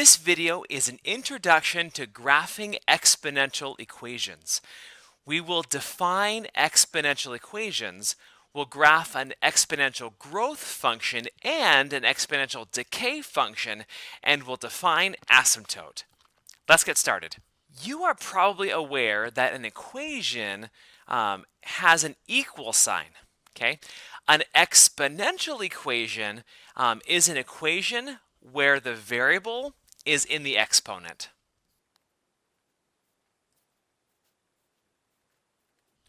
This video is an introduction to graphing exponential equations. We will define exponential equations, we'll graph an exponential growth function and an exponential decay function, and we'll define asymptote. Let's get started. You are probably aware that an equation has an equal sign. Okay, an exponential equation is an equation where the variable is in the exponent,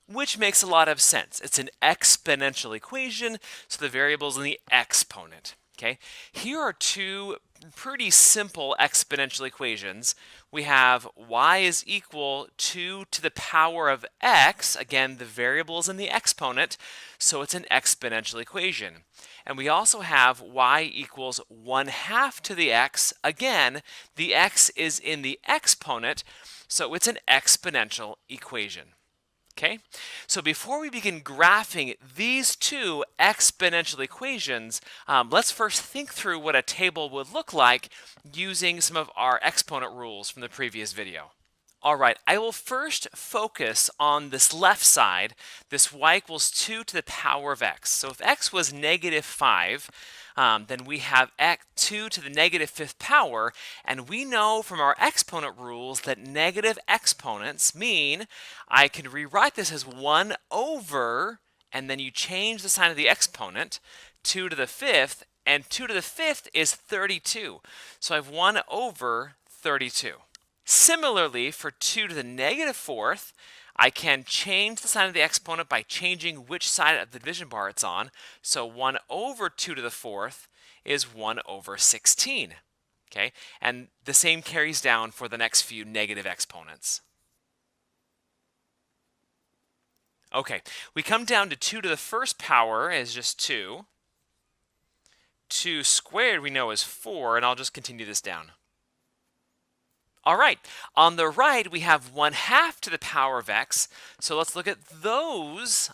which makes a lot of sense. It's an exponential equation, so the variable is in the exponent. Okay, here are two pretty simple exponential equations. We have y is equal 2 to the power of x. Again, the variable is in the exponent, so it's an exponential equation. And we also have y equals 1/2 to the x. Again, the x is in the exponent, so it's an exponential equation. Okay, so before we begin graphing these two exponential equations, let's first think through what a table would look like using some of our exponent rules from the previous video. All right, I will first focus on this left side, this y equals 2 to the power of x. So if x was -5, then we have 2 to the -5th power, and we know from our exponent rules that negative exponents mean I can rewrite this as 1 over, and then you change the sign of the exponent, 2 to the 5th, and 2 to the 5th is 32. So I have 1 over 32. Similarly, for 2 to the -4th, I can change the sign of the exponent by changing which side of the division bar it's on. So 1 over 2 to the 4th is 1 over 16. Okay, and the same carries down for the next few negative exponents. Okay, we come down to 2 to the 1st power is just 2. 2 squared we know is 4, and I'll just continue this down. All right, on the right we have 1/2 to the power of x, so let's look at those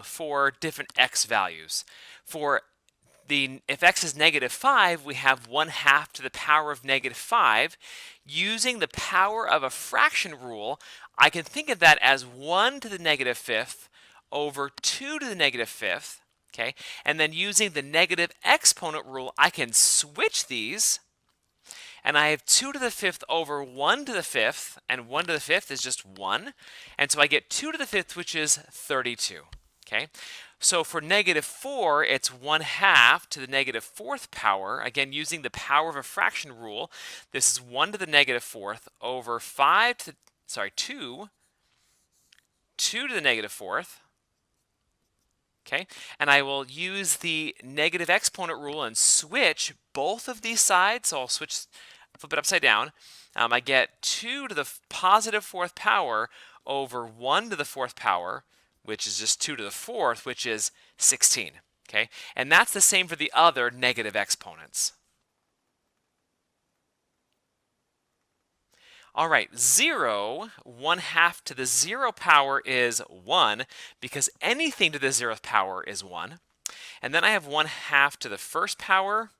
for different x values. If x is -5, we have 1/2 to the power of -5. Using the power of a fraction rule, I can think of that as 1 to the -5th over 2 to the -5th, okay? And then using the negative exponent rule, I can switch these, and I have 2 to the 5th over 1 to the 5th, and 1 to the 5th is just 1. And so I get 2 to the 5th, which is 32. Okay, so for -4, it's 1/2 to the -4th power. Again, using the power of a fraction rule, this is 1 to the -4th over 2 to the -4th. Okay, and I will use the negative exponent rule and switch both of these sides. So I'll flip it upside down. I get 2 to the +4th power over 1 to the 4th power, which is just 2 to the 4th, which is 16. Okay, and that's the same for the other negative exponents. All right, 0, 1/2 to the 0 power is 1, because anything to the 0th power is 1. And then I have 1/2 to the 1st power,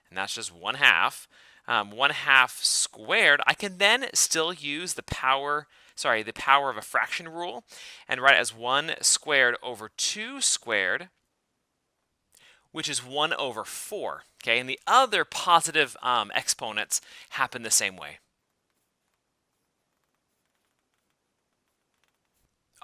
and that's just 1/2. 1/2 squared, I can then still use the power of a fraction rule and write it as 1 squared over 2 squared, which is 1 over 4. Okay, and the other positive exponents happen the same way.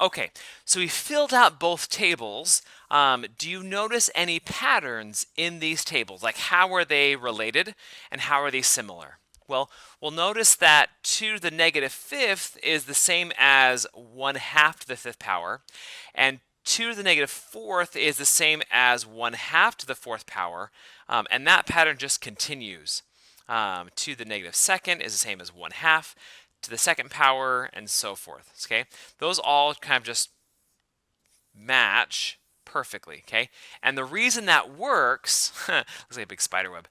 Okay, so we filled out both tables. Do you notice any patterns in these tables? Like, how are they related and how are they similar? Well, we'll notice that 2 to the -5th is the same as 1/2 to the 5th power, and 2 to the -4th is the same as 1/2 to the 4th power, and that pattern just continues. 2 to the -2nd is the same as 1/2 to the 2nd power, and so forth. Okay, those all kind of just match perfectly. Okay, and the reason that works looks like a big spider web,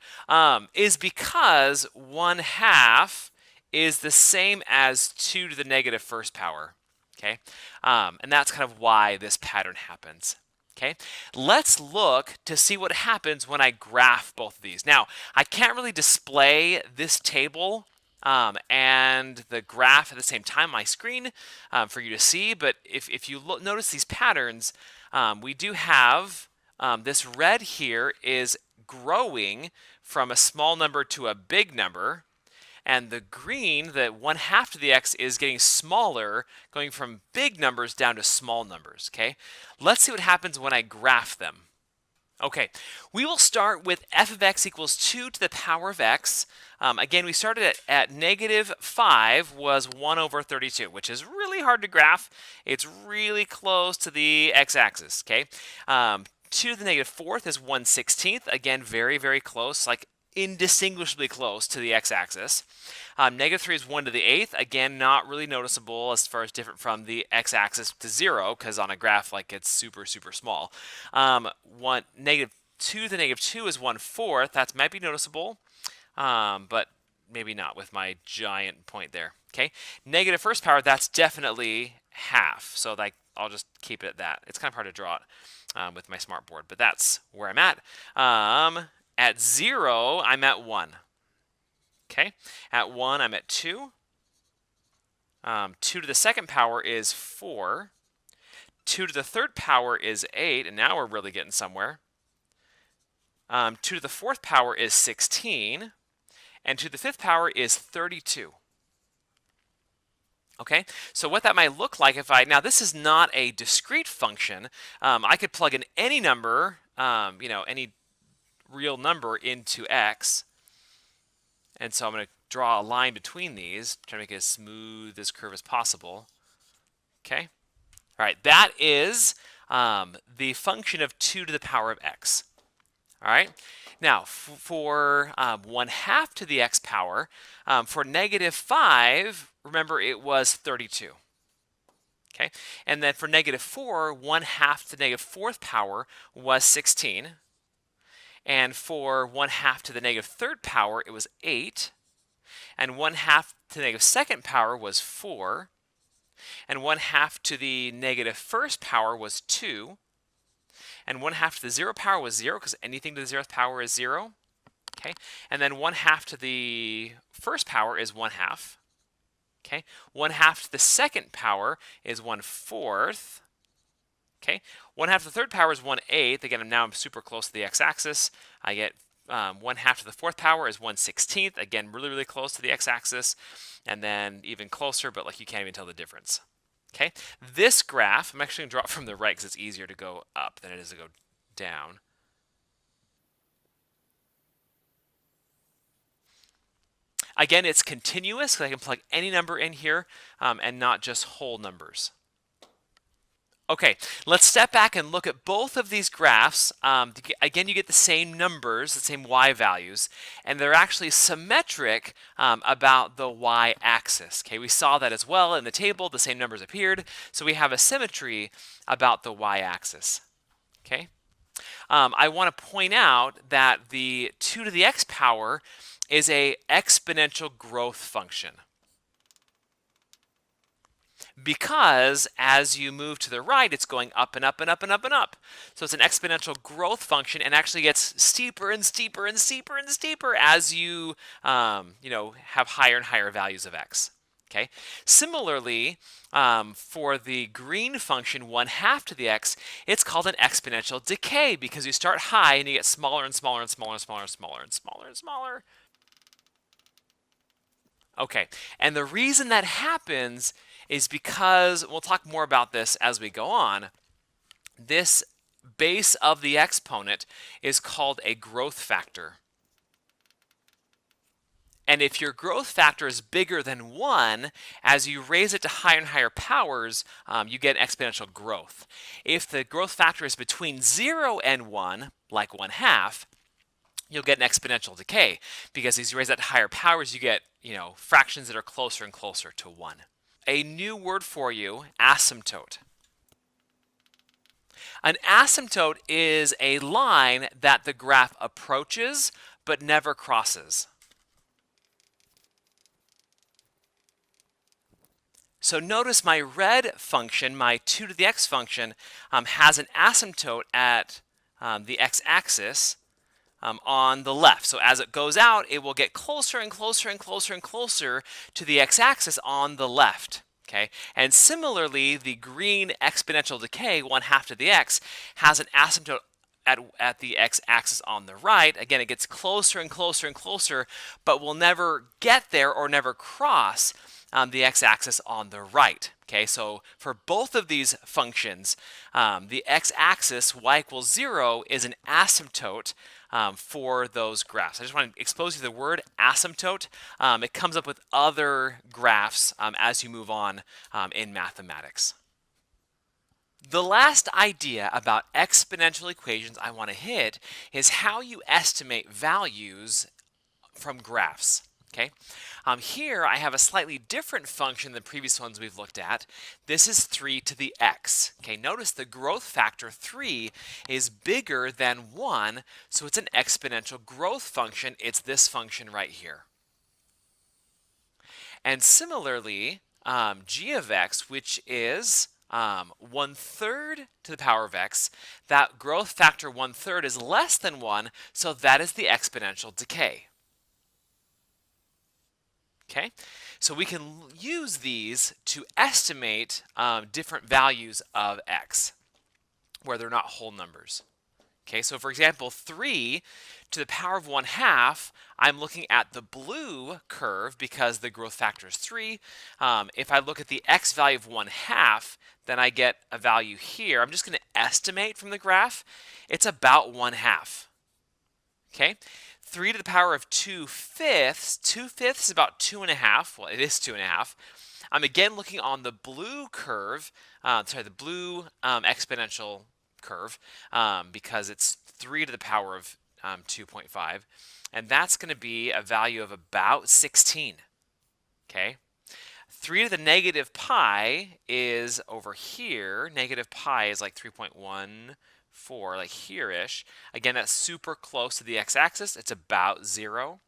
is because 1/2 is the same as 2 to the -1st power. Okay, and that's kind of why this pattern happens. Okay, let's look to see what happens when I graph both of these. Now, I can't really display this table and the graph at the same time on my screen for you to see, but if you notice these patterns, we do have this red here is growing from a small number to a big number, and the green, the 1/2 to the x, is getting smaller, going from big numbers down to small numbers, okay? Let's see what happens when I graph them. Okay, we will start with f of x equals 2 to the power of x. Again, we started at -5 was 1 over 32, which is really hard to graph. It's really close to the x-axis, okay? 2 to the -4th is 1/16. Again, very, very close, like indistinguishably close to the x-axis. -3 is 1 to the 8th. Again, not really noticeable as far as different from the x-axis to 0, because on a graph, like, it's super, super small. -2 to the -2 is 1/4. That might be noticeable, but maybe not with my giant point there. Okay, negative first power, that's definitely half. So like, I'll just keep it at that. It's kind of hard to draw it with my smartboard, but that's where I'm at. At 0, I'm at 1. Okay, at 1, I'm at 2. 2 to the second power is 4. 2 to the third power is 8, and now we're really getting somewhere. 2 to the fourth power is 16, and 2 to the fifth power is 32. Okay, so what that might look like if now this is not a discrete function. I could plug in any number, any real number into x. And so I'm going to draw a line between these, try to make it as smooth this curve as possible. Okay, all right, that is the function of 2 to the power of x. All right, now for 1/2 to the x power, for -5, remember it was 32. Okay, and then for -4, 1/2 to the -4th power was 16. And for 1/2 to the -3rd power, it was 8. And 1/2 to the -2nd power was 4. And 1/2 to the -1st power was 2. And 1/2 to the 0th power was 0, because anything to the 0th power is 0. Okay, and then 1/2 to the first power is 1/2. Okay, 1/2 to the second power is 1/4. Okay, 1/2 to the third power is 1/8. Again, now I'm super close to the x-axis. I get 1/2 to the fourth power is 1/16. Again, really, really close to the x-axis. And then even closer, but like you can't even tell the difference. Okay, this graph, I'm actually going to draw it from the right because it's easier to go up than it is to go down. Again, it's continuous because I can plug any number in here and not just whole numbers. Okay, let's step back and look at both of these graphs. Again, you get the same numbers, the same y values, and they're actually symmetric about the y-axis. Okay, we saw that as well in the table. The same numbers appeared, so we have a symmetry about the y-axis. Okay, I want to point out that the 2 to the x power is an exponential growth function, because as you move to the right, it's going up and up and up and up and up. So it's an exponential growth function, and actually gets steeper and steeper and steeper and steeper as you, have higher and higher values of x. Okay. Similarly, for the green function 1/2 to the x, it's called an exponential decay, because you start high and you get smaller and smaller and smaller and smaller and smaller and smaller and smaller. Okay, and the reason that happens is because, we'll talk more about this as we go on, this base of the exponent is called a growth factor. And if your growth factor is bigger than 1, as you raise it to higher and higher powers, you get exponential growth. If the growth factor is between 0 and 1, like 1/2, you'll get an exponential decay, because as you raise that to higher powers, you get, fractions that are closer and closer to 1. A new word for you, asymptote. An asymptote is a line that the graph approaches but never crosses. So notice my red function, my 2 to the x function, has an asymptote at the x-axis on the left. So as it goes out, it will get closer and closer and closer and closer to the x-axis on the left. Okay, and similarly, the green exponential decay, 1/2 to the x, has an asymptote at the x-axis on the right. Again, it gets closer and closer and closer, but will never get there or never cross the x-axis on the right. Okay, so for both of these functions, the x-axis, y equals 0, is an asymptote for those graphs. I just want to expose you to the word asymptote. It comes up with other graphs as you move on in mathematics. The last idea about exponential equations I want to hit is how you estimate values from graphs. Okay, here I have a slightly different function than previous ones we've looked at. This is 3 to the x. Okay, notice the growth factor 3 is bigger than 1, so it's an exponential growth function. It's this function right here. And similarly, g of x, which is 1/3 to the power of x, that growth factor 1/3 is less than 1, so that is the exponential decay. Okay, so we can use these to estimate different values of x, where they're not whole numbers. Okay, so for example, 3 to the power of 1/2, I'm looking at the blue curve because the growth factor is 3. If I look at the x value of 1/2, then I get a value here. I'm just going to estimate from the graph. It's about 1/2. Okay, 3 to the power of 2/5. 2/5 is about 2.5. Well, it is 2.5. I'm again looking on the blue curve, the blue exponential curve, because it's 3 to the power of 2.5, and that's going to be a value of about 16. Okay, 3 to the negative pi is over here. Negative pi is like 3.14, like here-ish. Again, that's super close to the x-axis. It's about 0.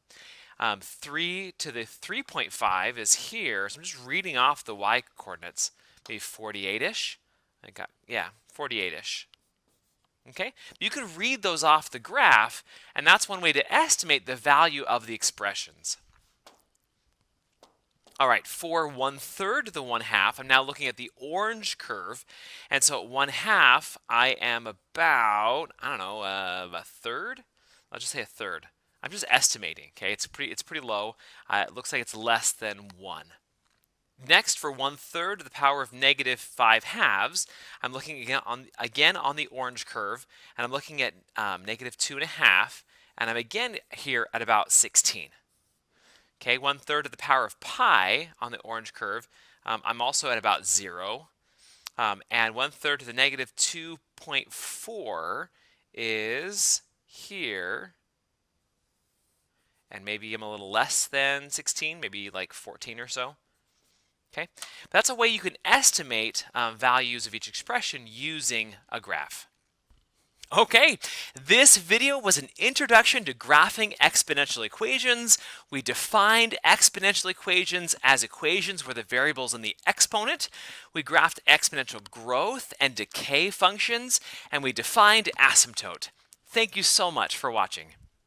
3 to the 3.5 is here. So I'm just reading off the y-coordinates. Maybe 48-ish. Yeah, 48-ish. Okay, you can read those off the graph, and that's one way to estimate the value of the expressions. All right, for 1/3 to the 1/2, I'm now looking at the orange curve, and so at 1/2, I am about, I don't know, a third. I'll just say a third. I'm just estimating. Okay, it's pretty low. It looks like it's less than 1. Next, for 1/3 to the power of -5/2, I'm looking again on the orange curve, and I'm looking at -2.5, and I'm again here at about 16. Okay, 1/3 to the power of pi on the orange curve, I'm also at about 0, and 1/3 to the -2.4 is here, and maybe I'm a little less than 16, maybe like 14 or so. Okay, that's a way you can estimate values of each expression using a graph. Okay, this video was an introduction to graphing exponential equations. We defined exponential equations as equations where the variable is in the exponent. We graphed exponential growth and decay functions, and we defined asymptote. Thank you so much for watching.